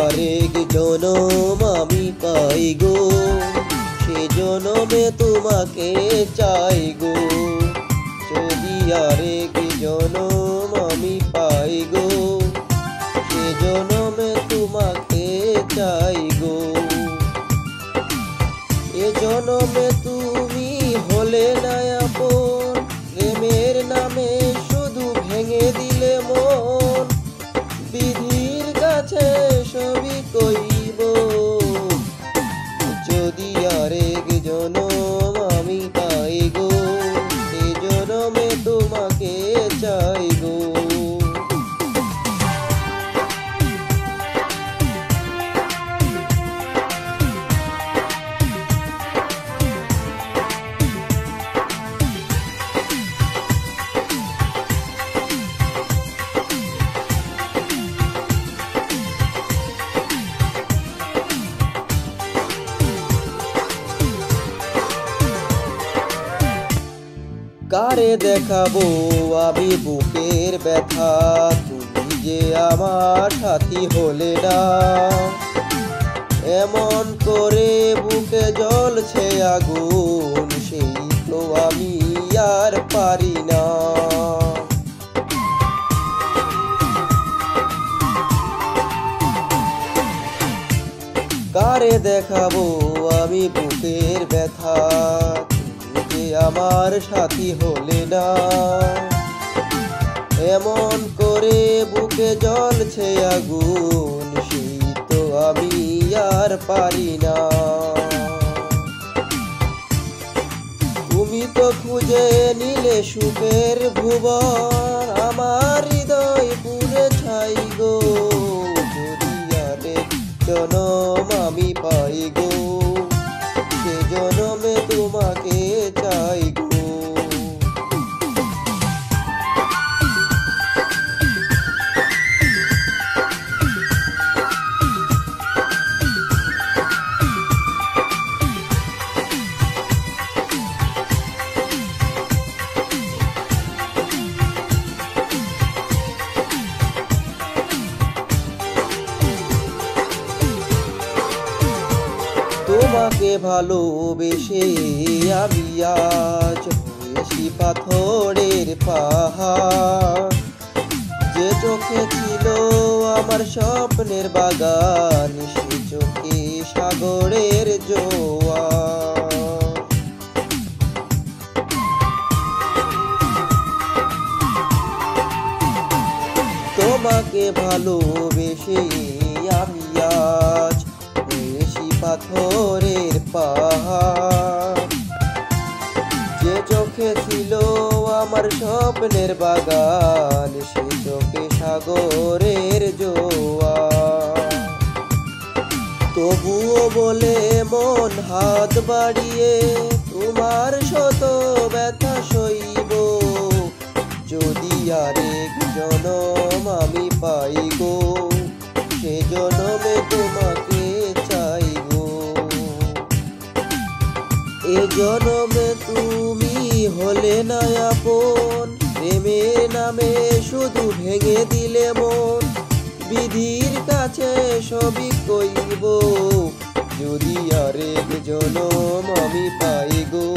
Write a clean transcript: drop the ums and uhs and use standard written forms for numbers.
আরেক জনম আমি পাই গো, সে জনমে তোমাকে চাই গো। যদি আরেক জনম আমি পাই গো, সে জনমে তোমাকে চাই গো। এ জনমে তুমি হলে না আপন, প্রেমের নামে শুধু ভেঙে দিলে মন। বিধির কাছে সবই কইব, যদি আরেক জনম আমি পাই গো, সে জনমে তোমাকে চাই গো। কারে দেখাবো আমি বুকের ব্যথা, তুমি যে আমার সাথী হলে না। এমন করে বুকে জ্বলছে আগুন, সেই তো আমি আর পারি না। কারে দেখাবো আমি বুকের ব্যথা, আমার সাথী হলে না। এমন করে বুকে জ্বলছে আগুন, সেই তো আমি আর পারি না। তুমি তো খুঁজে নিলে সুখের ভুবন, আমার হৃদয় পুরে ছাই গো। যদি আরেক জনম আমি পাই গো, সে জনমে তোমাকে চাই গো। তোমাকে ভালোবেসে আমি আজ হয়েছি পাথরের পাহাড়। যে চোখে ছিল আমার স্বপ্নের বাগান, সে চোখে সাগরের জোয়ার। তোমাকে ভালোবেসে আমি আজ পাথরের পাহাড়। যে চোখে ছিল আমার স্বপ্নের বাগান, সে চোখে সাগরের জোয়ার। তবুও বলে মন হাত বাড়িয়ে তোমার শত ব্যথা সইব, যদি আরেক জনম আমি পাই গো, সে জনমে তোমাকে চাই গো। এ জনমে তুমি হলে না আপন, প্রেমের নামে শুধু ভেঙে দিলে মন। বিধির কাছে সবই কইব, যদি আরেক জনম আমি পাই গো,